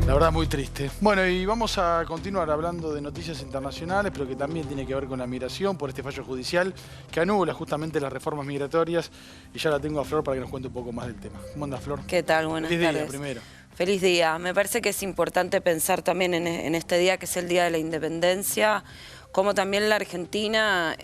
La verdad, muy triste. Bueno, y vamos a continuar hablando de noticias internacionales, pero que también tiene que ver con la migración por este fallo judicial que anula justamente las reformas migratorias. Y ya la tengo a Flor para que nos cuente un poco más del tema. ¿Cómo anda, Flor? ¿Qué tal? Buenas tardes. Feliz día, primero. Feliz día. Me parece que es importante pensar también en este día, que es el Día de la Independencia, cómo también la Argentina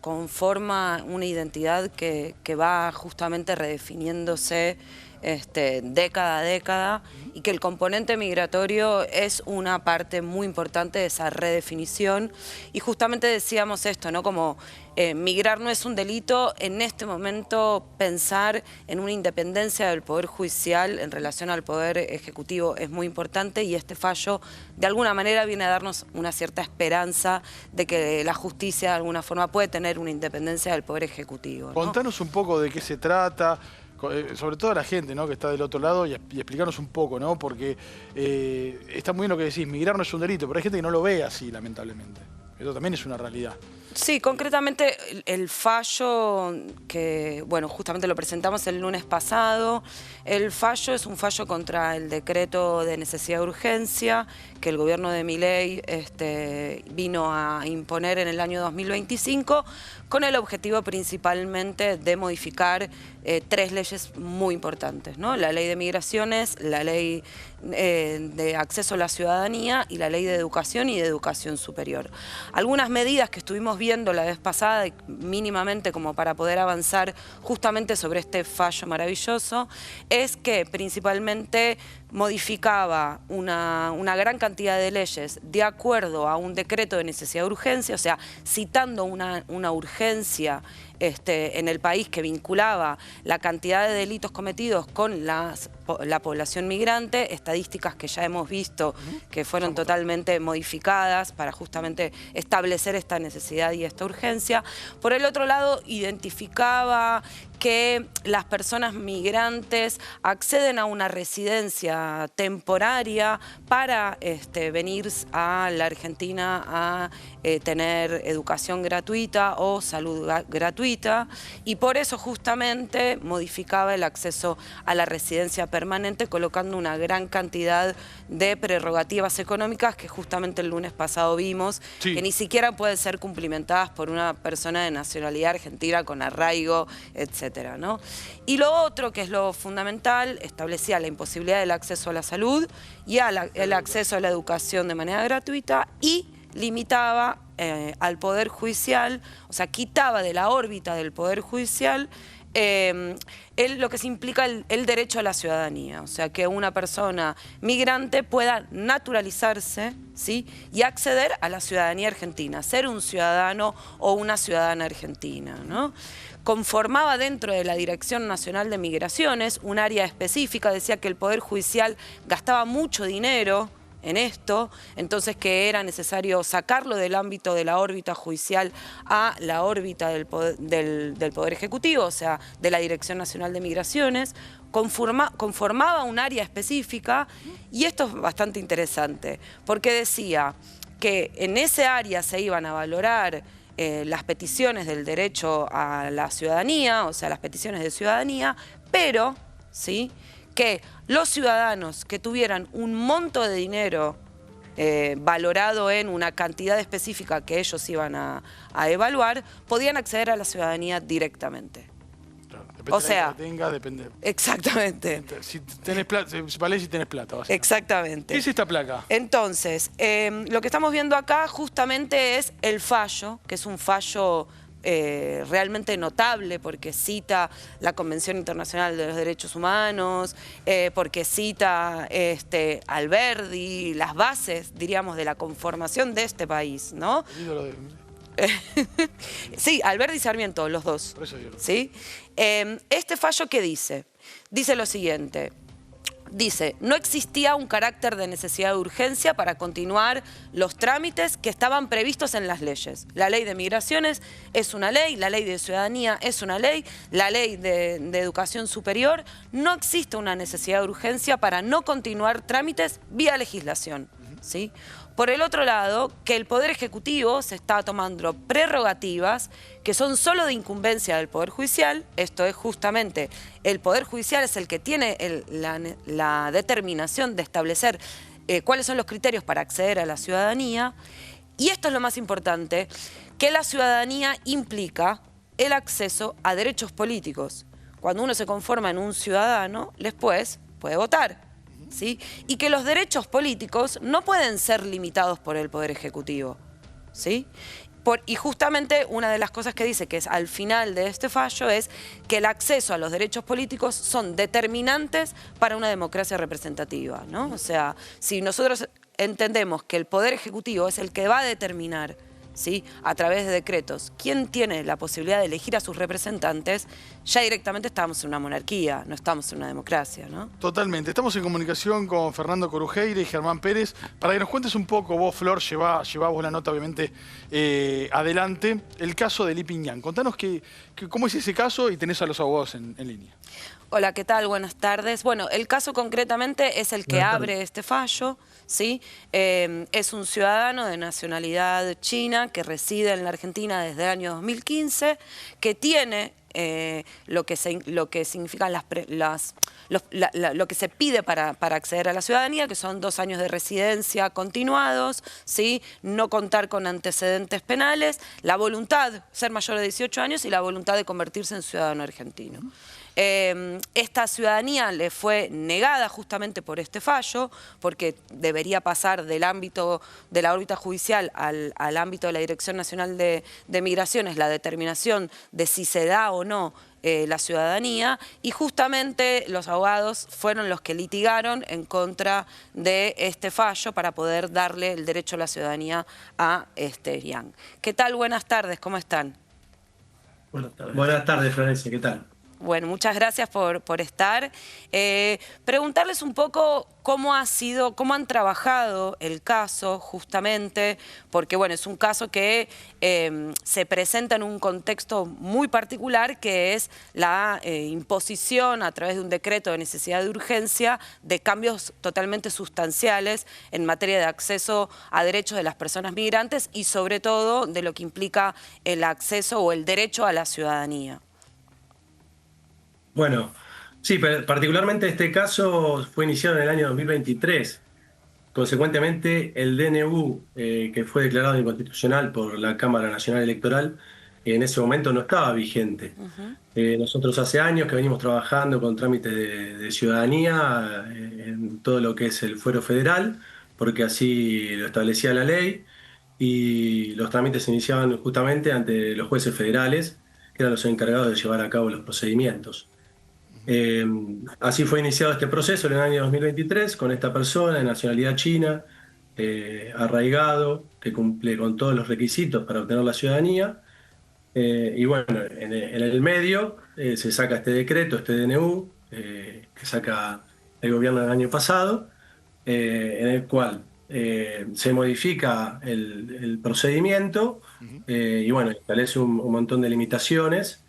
conforma una identidad que va justamente redefiniéndose década a década, y que el componente migratorio es una parte muy importante de esa redefinición. Y justamente decíamos esto, ¿no? Como migrar no es un delito. En este momento pensar en una independencia del Poder Judicial en relación al Poder Ejecutivo es muy importante, y este fallo de alguna manera viene a darnos una cierta esperanza de que la justicia de alguna forma puede tener una independencia del Poder Ejecutivo, ¿no? Contanos un poco de qué se trata, sobre todo a la gente, ¿no?, que está del otro lado, y explicarnos un poco, ¿no? Porque está muy bien lo que decís, migrar no es un delito, pero hay gente que no lo ve así, lamentablemente. Eso también es una realidad. Sí, concretamente el fallo que, bueno, justamente lo presentamos el lunes pasado. El fallo es un fallo contra el decreto de necesidad de urgencia que el gobierno de Milei vino a imponer en el año 2025, con el objetivo principalmente de modificar tres leyes muy importantes, ¿no? La ley de migraciones, la ley de acceso a la ciudadanía y la ley de educación y de educación superior. Algunas medidas que estuvimos viendo la vez pasada, mínimamente como para poder avanzar justamente sobre este fallo maravilloso, es que principalmente modificaba una gran cantidad de leyes de acuerdo a un decreto de necesidad de urgencia, o sea, citando una urgencia en el país que vinculaba la cantidad de delitos cometidos con la población migrante, estadísticas que ya hemos visto que fueron totalmente modificadas para justamente establecer esta necesidad y esta urgencia. Por el otro lado, identificaba que las personas migrantes acceden a una residencia temporaria para venir a la Argentina a tener educación gratuita o salud gratuita, y por eso justamente modificaba el acceso a la residencia permanente, colocando una gran cantidad de prerrogativas económicas que justamente el lunes pasado vimos, sí, que ni siquiera pueden ser cumplimentadas por una persona de nacionalidad argentina con arraigo, etcétera, ¿no? Y lo otro, que es lo fundamental, establecía la imposibilidad del acceso a la salud y el acceso a la educación de manera gratuita, y limitaba al Poder Judicial, o sea, quitaba de la órbita del Poder Judicial lo que se implica el derecho a la ciudadanía, o sea, que una persona migrante pueda naturalizarse, ¿sí?, y acceder a la ciudadanía argentina, ser un ciudadano o una ciudadana argentina, ¿no? Conformaba dentro de la Dirección Nacional de Migraciones un área específica, decía que el Poder Judicial gastaba mucho dinero en esto, entonces que era necesario sacarlo del ámbito de la órbita judicial a la órbita del Poder Ejecutivo, o sea, de la Dirección Nacional de Migraciones. Conformaba un área específica, y esto es bastante interesante, porque decía que en ese área se iban a valorar las peticiones del derecho a la ciudadanía, o sea, las peticiones de ciudadanía, pero, ¿sí?, que los ciudadanos que tuvieran un monto de dinero valorado en una cantidad específica que ellos iban a evaluar, podían acceder a la ciudadanía directamente. Claro, o sea, de la que tengas, depende. Exactamente. Si tenés plata, vale si tenés plata. Exactamente. ¿Qué es esta placa? Entonces, lo que estamos viendo acá justamente es el fallo, que es un fallo realmente notable, porque cita la Convención Internacional de los Derechos Humanos, porque cita Alberdi, las bases, diríamos, de la conformación de este país, ¿no? Sí, Alberdi y Sarmiento, los dos. Por eso digo. ¿Sí? Este fallo, ¿qué dice? Dice lo siguiente. Dice, no existía un carácter de necesidad de urgencia para continuar los trámites que estaban previstos en las leyes. La ley de migraciones es una ley, la ley de ciudadanía es una ley, la ley de educación superior. No existe una necesidad de urgencia para no continuar trámites vía legislación, ¿sí? Por el otro lado, que el Poder Ejecutivo se está tomando prerrogativas que son solo de incumbencia del Poder Judicial. Esto es justamente, el Poder Judicial es el que tiene la determinación de establecer cuáles son los criterios para acceder a la ciudadanía. Y esto es lo más importante, que la ciudadanía implica el acceso a derechos políticos. Cuando uno se conforma en un ciudadano, después puede votar, ¿sí? Y que los derechos políticos no pueden ser limitados por el Poder Ejecutivo, ¿sí? Y justamente una de las cosas que dice, que es al final de este fallo, es que el acceso a los derechos políticos son determinantes para una democracia representativa, ¿no? O sea, si nosotros entendemos que el Poder Ejecutivo es el que va a determinar, ¿sí?, a través de decretos, quién tiene la posibilidad de elegir a sus representantes, ya directamente estamos en una monarquía, no estamos en una democracia, ¿no? Totalmente. Estamos en comunicación con Fernando Corujeira y Germán Pérez para que nos cuentes un poco, vos, Flor, llevá vos la nota, obviamente, adelante, el caso de Li Piñán. Contanos cómo es ese caso y tenés a los abogados en línea. Hola, ¿qué tal? Buenas tardes. Bueno, el caso concretamente es el que abre este fallo, ¿sí? Es un ciudadano de nacionalidad china que reside en la Argentina desde el año 2015, que tiene lo que significan lo que se pide para acceder a la ciudadanía, que son 2 años de residencia continuados, ¿sí?, no contar con antecedentes penales, la voluntad, ser mayor de 18 años y la voluntad de convertirse en ciudadano argentino. Esta ciudadanía le fue negada justamente por este fallo, porque debería pasar del ámbito de la órbita judicial al ámbito de la Dirección Nacional de Migraciones, la determinación de si se da o no la ciudadanía, y justamente los abogados fueron los que litigaron en contra de este fallo para poder darle el derecho a la ciudadanía a Yang. ¿Qué tal? Buenas tardes, ¿cómo están? Buenas tardes, Florencia, ¿qué tal? Bueno, muchas gracias por estar. Preguntarles un poco cómo han trabajado el caso, justamente, porque bueno, es un caso que se presenta en un contexto muy particular, que es la imposición a través de un decreto de necesidad de urgencia de cambios totalmente sustanciales en materia de acceso a derechos de las personas migrantes y sobre todo de lo que implica el acceso o el derecho a la ciudadanía. Bueno, sí, particularmente este caso fue iniciado en el año 2023. Consecuentemente, el DNU, que fue declarado inconstitucional por la Cámara Nacional Electoral, en ese momento no estaba vigente. Nosotros hace años que venimos trabajando con trámites de ciudadanía en todo lo que es el fuero federal, porque así lo establecía la ley, y los trámites se iniciaban justamente ante los jueces federales, que eran los encargados de llevar a cabo los procedimientos. Así fue iniciado este proceso en el año 2023 con esta persona de nacionalidad china, arraigado, que cumple con todos los requisitos para obtener la ciudadanía. Y bueno, en el medio se saca este decreto, este DNU, que saca el gobierno el año pasado, en el cual se modifica el procedimiento y bueno, establece un montón de limitaciones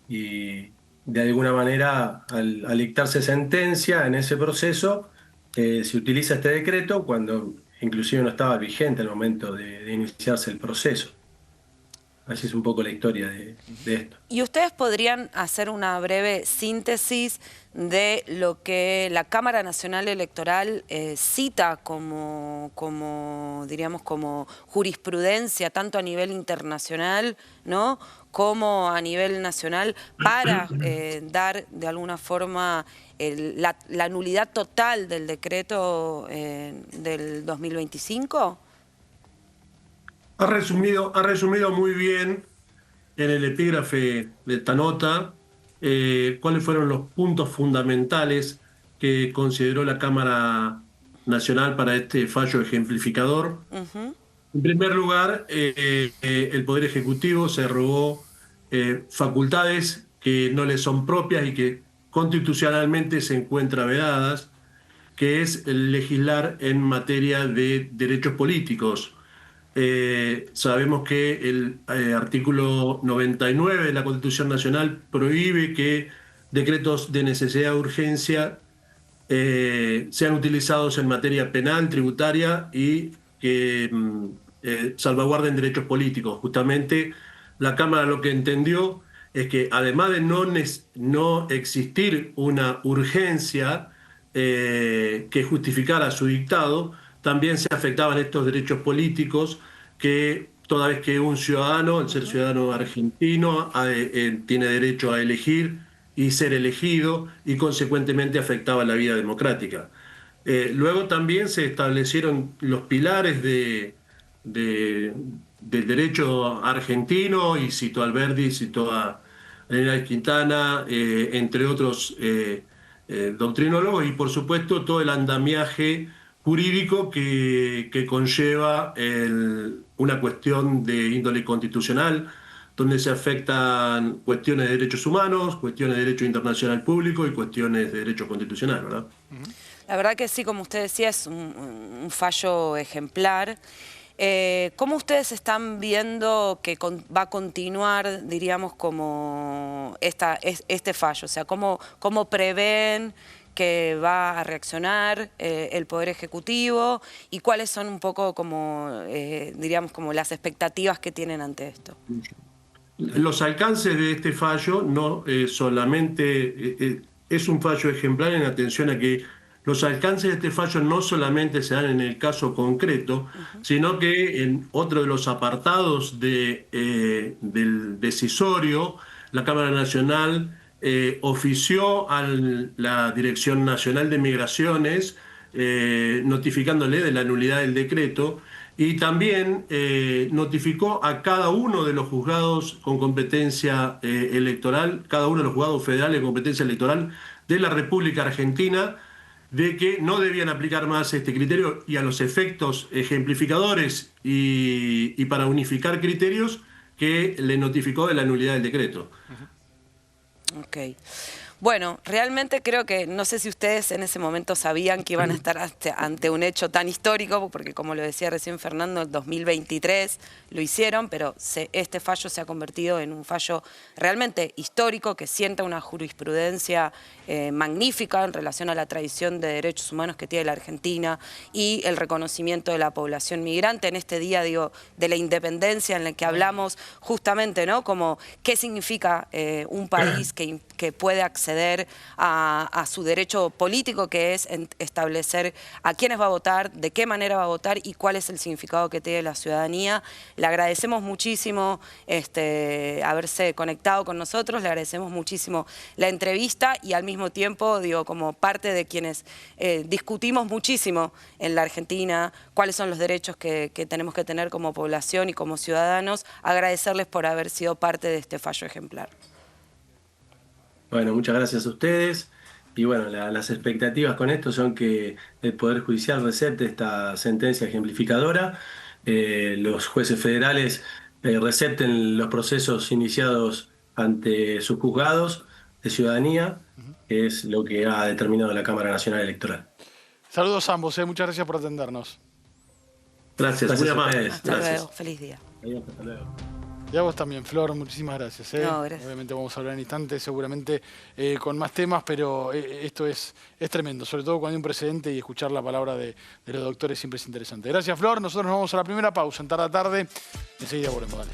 y de alguna manera, al dictarse sentencia en ese proceso, se utiliza este decreto cuando inclusive no estaba vigente al momento de iniciarse el proceso. Así es un poco la historia de esto. ¿Y ustedes podrían hacer una breve síntesis de lo que la Cámara Nacional Electoral cita diríamos, como jurisprudencia, tanto a nivel internacional, ¿no?, como a nivel nacional, para dar de alguna forma la nulidad total del decreto del 2025? Ha resumido muy bien en el epígrafe de esta nota cuáles fueron los puntos fundamentales que consideró la Cámara Nacional para este fallo ejemplificador. En primer lugar, el Poder Ejecutivo se arrogó facultades que no le son propias y que constitucionalmente se encuentran vedadas, que es el legislar en materia de derechos políticos. Sabemos que el artículo 99 de la Constitución Nacional prohíbe que decretos de necesidad de urgencia sean utilizados en materia penal, tributaria y que salvaguarden derechos políticos. Justamente la Cámara lo que entendió es que además de no existir una urgencia que justificara su dictado, también se afectaban estos derechos políticos que toda vez que un ciudadano, al ser ciudadano argentino, tiene derecho a elegir y ser elegido y consecuentemente afectaba la vida democrática. Luego también se establecieron los pilares del derecho argentino, y cito a Alberdi, cito a Elena Quintana, entre otros doctrinólogos, y por supuesto todo el andamiaje jurídico que conlleva una cuestión de índole constitucional, donde se afectan cuestiones de derechos humanos, cuestiones de derecho internacional público y cuestiones de derecho constitucional, ¿verdad? La verdad que sí, como usted decía, es un fallo ejemplar. ¿Cómo ustedes están viendo que va a continuar, diríamos, como este fallo? O sea, ¿cómo prevén que va a reaccionar el Poder Ejecutivo y cuáles son un poco como, diríamos, como las expectativas que tienen ante esto? Los alcances de este fallo no solamente es un fallo ejemplar en atención a que los alcances de este fallo no solamente se dan en el caso concreto, sino que en otro de los apartados del decisorio, la Cámara Nacional ofició a la Dirección Nacional de Migraciones notificándole de la nulidad del decreto, y también notificó a cada uno de los juzgados con competencia electoral, cada uno de los juzgados federales con competencia electoral de la República Argentina, de que no debían aplicar más este criterio, y a los efectos ejemplificadores y para unificar criterios que le notificó de la nulidad del decreto. Ok. Bueno, realmente creo que, no sé si ustedes en ese momento sabían que iban a estar ante un hecho tan histórico, porque como lo decía recién Fernando, en 2023 lo hicieron, pero este fallo se ha convertido en un fallo realmente histórico que sienta una jurisprudencia magnífica en relación a la tradición de derechos humanos que tiene la Argentina y el reconocimiento de la población migrante en este día, digo, de la independencia, en el que hablamos justamente, ¿no? Como qué significa un país que puede acceder a su derecho político, que es establecer a quiénes va a votar, de qué manera va a votar y cuál es el significado que tiene la ciudadanía. Le agradecemos muchísimo haberse conectado con nosotros, le agradecemos muchísimo la entrevista y al mismo tiempo, digo, como parte de quienes discutimos muchísimo en la Argentina cuáles son los derechos que tenemos que tener como población y como ciudadanos, agradecerles por haber sido parte de este fallo ejemplar. Bueno, muchas gracias a ustedes. Y bueno, las expectativas con esto son que el Poder Judicial recepte esta sentencia ejemplificadora, los jueces federales recepten los procesos iniciados ante sus juzgados de ciudadanía, que es lo que ha determinado la Cámara Nacional Electoral. Saludos a ambos, muchas gracias por atendernos. Gracias, muy amable. Hasta luego, feliz día. Adiós, hasta luego. Y a vos también, Flor, muchísimas gracias. No, gracias. Obviamente vamos a hablar en instantes, seguramente con más temas, pero esto es tremendo, sobre todo cuando hay un precedente, y escuchar la palabra de los doctores siempre es interesante. Gracias, Flor. Nosotros nos vamos a la primera pausa en Tarde a Tarde. Enseguida volvemos, dale.